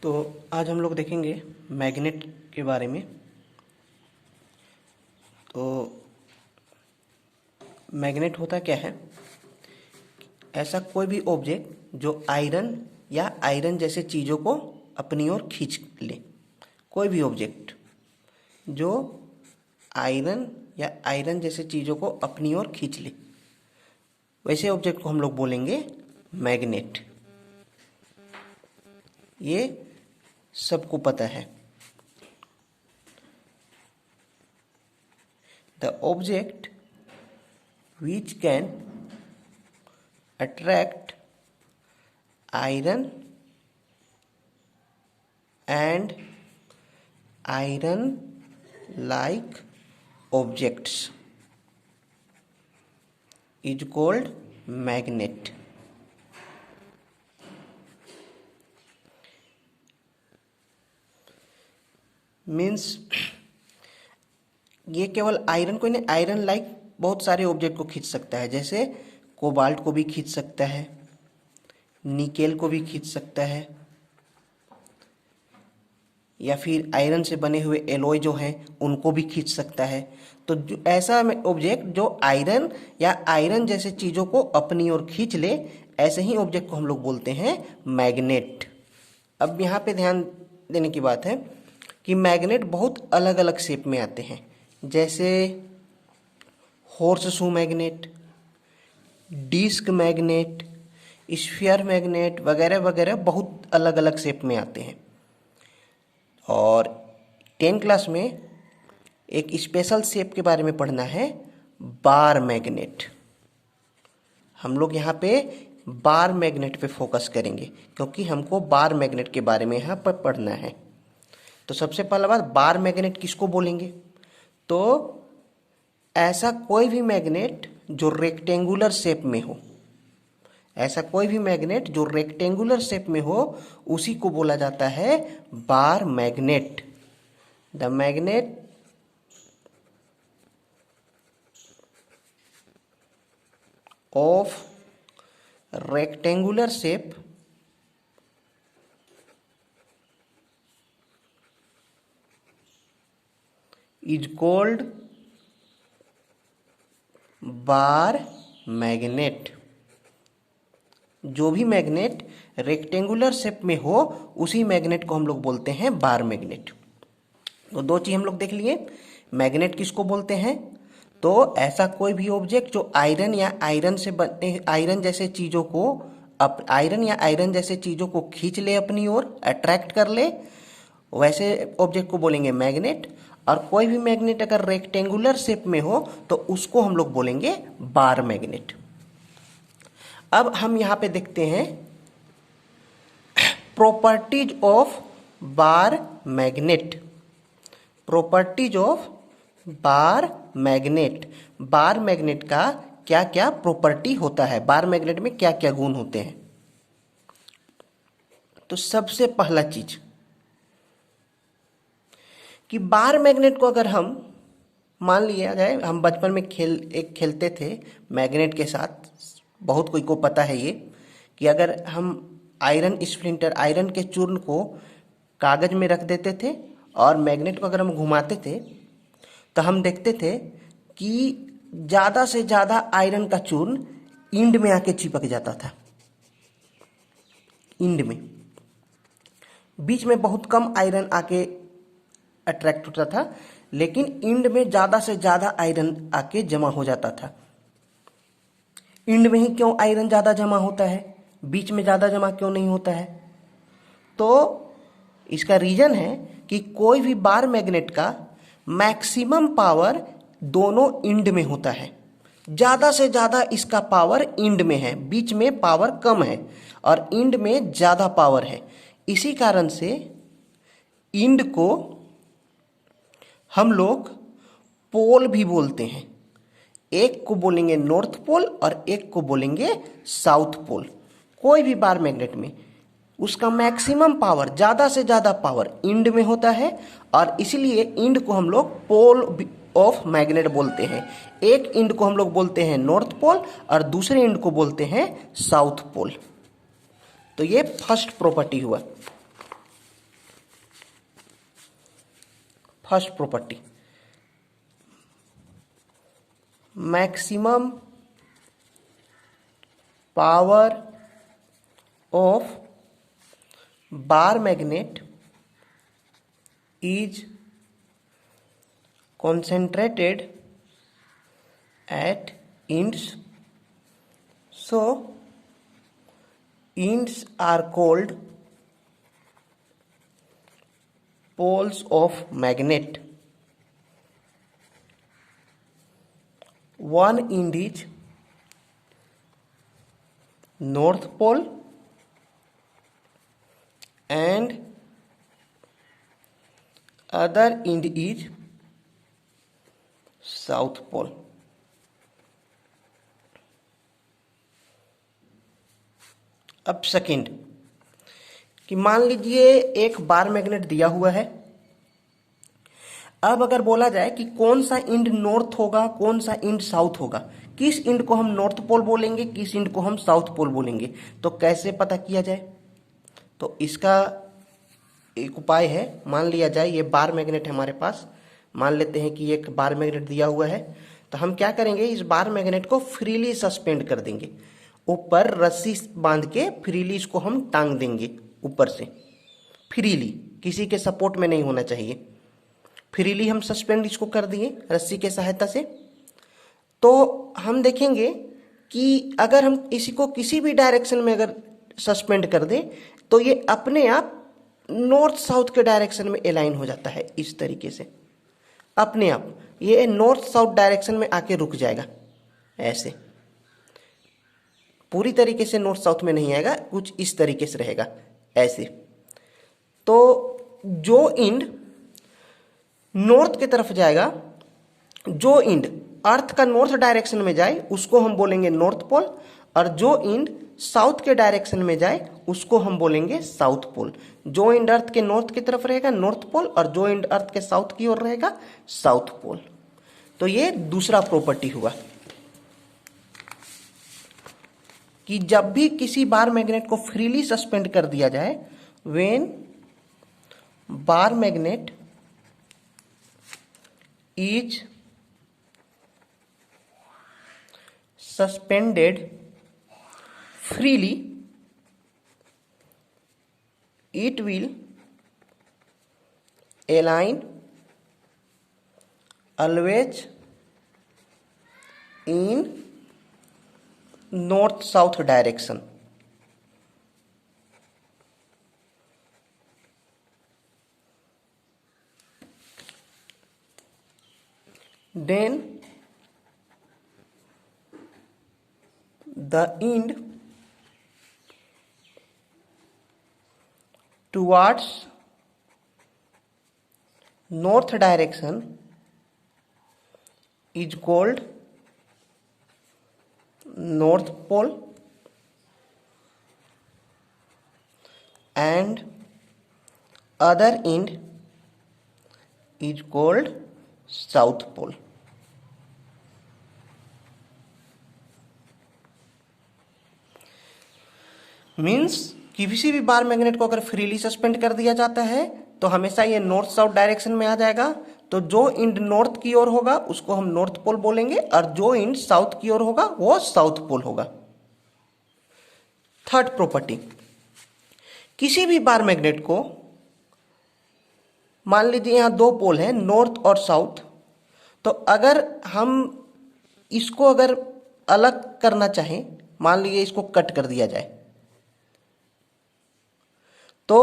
तो आज हम लोग देखेंगे मैग्नेट के बारे में। तो मैग्नेट होता क्या है? ऐसा कोई भी ऑब्जेक्ट जो आयरन या आयरन जैसे चीज़ों को अपनी ओर खींच ले। कोई भी ऑब्जेक्ट जो आयरन या आयरन जैसे चीज़ों को अपनी ओर खींच ले, वैसे ऑब्जेक्ट को हम लोग बोलेंगे मैग्नेट। ये सबको पता है। The object which can attract iron and iron like objects is called magnet. Means ये केवल आयरन को नहीं, आयरन लाइक बहुत सारे ऑब्जेक्ट को खींच सकता है। जैसे कोबाल्ट को भी खींच सकता है, निकेल को भी खींच सकता है, या फिर आयरन से बने हुए एलॉय जो हैं उनको भी खींच सकता है। तो जो ऐसा ऑब्जेक्ट जो आयरन या आयरन जैसे चीज़ों को अपनी ओर खींच ले, ऐसे ही ऑब्जेक्ट को हम लोग बोलते हैं मैग्नेट। अब यहाँ पे ध्यान देने की बात है कि मैग्नेट बहुत अलग अलग शेप में आते हैं। जैसे horseshoe magnet, disc magnet, sphere magnet वगैरह वगैरह बहुत अलग अलग शेप में आते हैं। और 10 क्लास में एक स्पेशल शेप के बारे में पढ़ना है, बार मैग्नेट। हम लोग यहाँ पे बार मैग्नेट पे फोकस करेंगे क्योंकि हमको बार मैग्नेट के बारे में यहाँ पर पढ़ना है। तो सबसे पहला बात, बार मैग्नेट किसको बोलेंगे? तो ऐसा कोई भी मैग्नेट जो रेक्टेंगुलर शेप में हो, ऐसा कोई भी मैग्नेट जो रेक्टेंगुलर शेप में हो, उसी को बोला जाता है bar magnet. The magnet of rectangular shape is called bar magnet. जो भी मैग्नेट रेक्टेंगुलर शेप में हो, उसी मैग्नेट को हम लोग बोलते हैं बार मैग्नेट। तो दो चीज हम लोग देख लिए, मैग्नेट किसको बोलते हैं। तो ऐसा कोई भी ऑब्जेक्ट जो आयरन या आयरन से बने आयरन जैसे चीजों को आयरन या आयरन जैसे चीजों को खींच ले अपनी ओर, अट्रैक्ट कर ले, वैसे ऑब्जेक्ट को बोलेंगे मैग्नेट। और कोई भी मैग्नेट अगर रेक्टेंगुलर शेप में हो तो उसको हम लोग बोलेंगे बार मैग्नेट। अब हम यहां पे देखते हैं properties of bar magnet. Properties of bar magnet. Bar magnet का क्या क्या प्रॉपर्टी होता है, बार मैग्नेट में क्या क्या गुण होते हैं। तो सबसे पहला चीज कि बार मैग्नेट को अगर हम मान लिया जाए, हम बचपन में खेलते थे मैग्नेट के साथ। बहुत कोई को पता है ये कि अगर हम आयरन स्प्लिंटर, आयरन के चूर्ण को कागज में रख देते थे और मैग्नेट को अगर हम घुमाते थे तो हम देखते थे कि ज़्यादा से ज़्यादा आयरन का चूर्ण इंड में आके चिपक जाता था। इंड में, बीच में बहुत कम आयरन आके अट्रैक्ट होता था, लेकिन इंड में ज्यादा से ज्यादा आयरन आके जमा हो जाता था। इंड में ही क्यों आयरन ज्यादा जमा होता है, बीच में ज्यादा जमा क्यों नहीं होता है? तो इसका रीजन है कि कोई भी बार मैग्नेट का मैक्सिमम पावर दोनों इंड में होता है। ज्यादा से ज्यादा इसका पावर इंड में है, बीच में पावर कम है और इंड में ज्यादा पावर है। इसी कारण से इंड को हम लोग पोल भी बोलते हैं। एक को बोलेंगे नॉर्थ पोल और एक को बोलेंगे साउथ पोल। कोई भी बार मैग्नेट में उसका मैक्सिमम पावर, ज्यादा से ज्यादा पावर इंड में होता है और इसीलिए इंड को हम लोग पोल ऑफ मैग्नेट बोलते हैं। एक इंड को हम लोग बोलते हैं नॉर्थ पोल और दूसरे इंड को बोलते हैं साउथ पोल। तो ये फर्स्ट प्रॉपर्टी हुआ। First property, maximum power of bar magnet is concentrated at ends, so ends are called poles of magnet. One end is north pole and other end is south pole. अब second कि मान लीजिए एक bar magnet दिया हुआ है। अब अगर बोला जाए कि कौन सा इंड नॉर्थ होगा, कौन सा इंड साउथ होगा, किस इंड को हम नॉर्थ पोल बोलेंगे, किस इंड को हम साउथ पोल बोलेंगे, तो कैसे पता किया जाए? तो इसका एक उपाय है। मान लिया जाए ये बार मैग्नेट है हमारे पास, मान लेते हैं कि एक बार मैग्नेट दिया हुआ है, तो हम क्या करेंगे, इस बार मैग्नेट को फ्रीली सस्पेंड कर देंगे, ऊपर रस्सी बांध के फ्रीली इसको हम टांग देंगे ऊपर से, फ्रीली, किसी के सपोर्ट में नहीं होना चाहिए। फ्रीली हम सस्पेंड इसको कर दिए रस्सी के सहायता से। तो हम देखेंगे कि अगर हम इसी को किसी भी डायरेक्शन में अगर सस्पेंड कर दें तो ये अपने आप नॉर्थ साउथ के डायरेक्शन में अलाइन हो जाता है। इस तरीके से अपने आप ये नॉर्थ साउथ डायरेक्शन में आके रुक जाएगा, ऐसे पूरी तरीके से नॉर्थ साउथ में नहीं आएगा, कुछ इस तरीके से रहेगा ऐसे। तो जो इंड नॉर्थ की तरफ जाएगा, जो इंड अर्थ का नॉर्थ डायरेक्शन में जाए उसको हम बोलेंगे नॉर्थ पोल, और जो इंड साउथ के डायरेक्शन में जाए उसको हम बोलेंगे साउथ पोल। जो इंड अर्थ के नॉर्थ की तरफ रहेगा नॉर्थ पोल, और जो इंड अर्थ के साउथ की ओर रहेगा साउथ पोल। तो ये दूसरा प्रॉपर्टी हुआ कि जब भी किसी बार मैग्नेट को फ्रीली सस्पेंड कर दिया जाए, when bar magnet is suspended freely, it will align always in north south direction. Then the end towards north direction is called north pole and other end is called south pole. Means किसी भी bar magnet को अगर freely suspend कर दिया जाता है तो हमेशा ये नॉर्थ साउथ डायरेक्शन में आ जाएगा। तो जो इंड नॉर्थ की ओर होगा उसको हम नॉर्थ पोल बोलेंगे, और जो इंड साउथ की ओर होगा वो साउथ पोल होगा। थर्ड प्रॉपर्टी, किसी भी बार मैग्नेट को मान लीजिए यहां दो पोल हैं नॉर्थ और साउथ, तो अगर हम इसको अगर अलग करना चाहें, मान लीजिए इसको कट कर दिया जाए, तो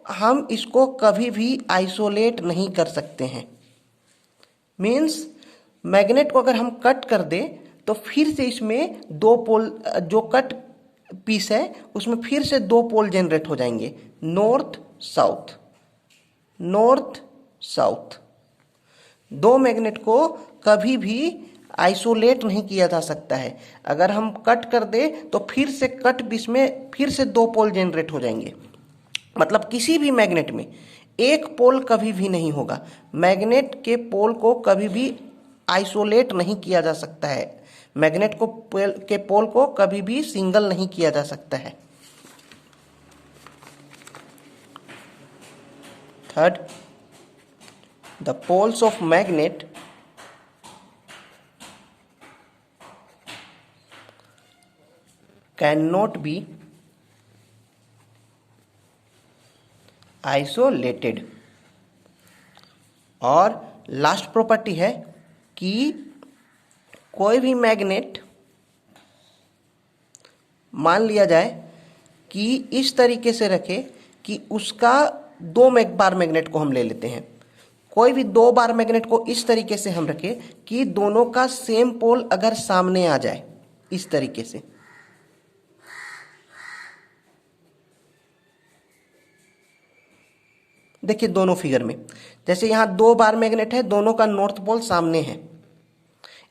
हम इसको कभी भी आइसोलेट नहीं कर सकते हैं। मीन्स मैग्नेट को अगर हम कट कर दें तो फिर से इसमें दो पोल, जो कट पीस है उसमें फिर से दो पोल जनरेट हो जाएंगे, नॉर्थ साउथ, नॉर्थ साउथ। दो मैग्नेट को कभी भी आइसोलेट नहीं किया जा सकता है। अगर हम कट कर दें तो फिर से कट पीस में फिर से दो पोल जनरेट हो जाएंगे। मतलब किसी भी मैग्नेट में एक पोल कभी भी नहीं होगा। मैग्नेट के पोल को कभी भी आइसोलेट नहीं किया जा सकता है। मैग्नेट को के पोल को कभी भी सिंगल नहीं किया जा सकता है। Third, the poles of magnet can not be isolated. और लास्ट प्रॉपर्टी है कि कोई भी मैग्नेट मान लिया जाए कि इस तरीके से रखे कि उसका दो बार मैग्नेट को हम ले लेते हैं, कोई भी दो बार मैग्नेट को इस तरीके से हम रखें कि दोनों का सेम पोल अगर सामने आ जाए, इस तरीके से, देखिए दोनों फिगर में, जैसे यहां दो बार मैग्नेट है, दोनों का नॉर्थ पोल सामने है,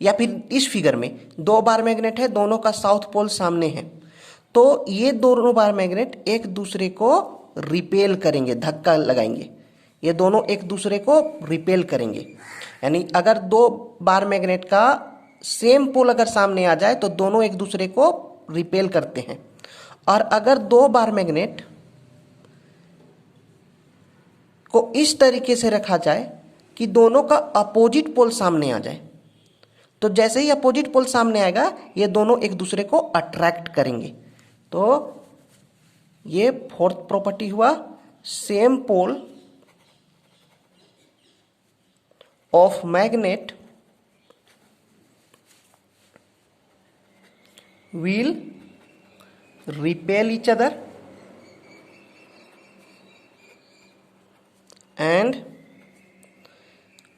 या फिर इस फिगर में दो बार मैग्नेट है, दोनों का साउथ पोल सामने है, तो ये दोनों बार मैग्नेट एक दूसरे को रिपेल करेंगे, धक्का लगाएंगे, ये दोनों एक दूसरे को रिपेल करेंगे। यानी अगर दो बार मैग्नेट का सेम पोल अगर सामने आ जाए तो दोनों एक दूसरे को रिपेल करते हैं। और अगर दो बार मैग्नेट को इस तरीके से रखा जाए कि दोनों का अपोजिट पोल सामने आ जाए, तो जैसे ही अपोजिट पोल सामने आएगा ये दोनों एक दूसरे को अट्रैक्ट करेंगे। तो ये फोर्थ प्रॉपर्टी हुआ, same pole of magnet will repel each other and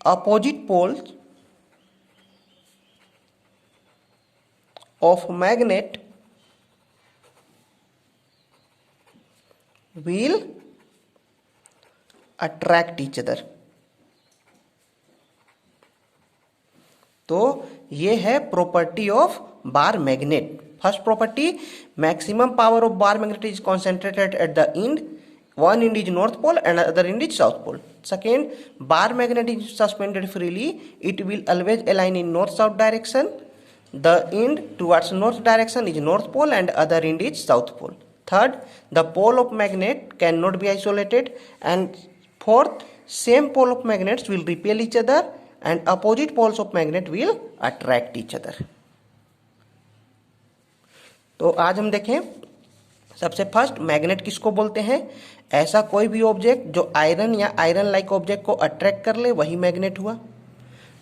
opposite poles of magnet will attract each other। तो ये है property of bar magnet. First property, maximum power of bar magnet is concentrated at the end, one end is north pole and other end is south pole। Second, bar magnet is suspended freely, it will always align in north south direction, the end towards north direction is north pole and other end is south pole। Third, the pole of magnet cannot be isolated, and fourth, same pole of magnets will repel each other and opposite poles of magnet will attract each other। तो आज हम देखें, सबसे first magnet किसको बोलते हैं? ऐसा कोई भी ऑब्जेक्ट जो आयरन या आयरन लाइक ऑब्जेक्ट को अट्रैक्ट कर ले वही मैग्नेट हुआ।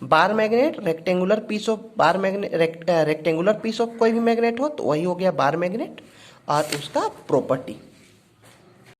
Bar magnet, rectangular piece of bar magnet, rectangular piece of कोई भी मैग्नेट हो तो वही हो गया बार मैग्नेट। और उसका प्रॉपर्टी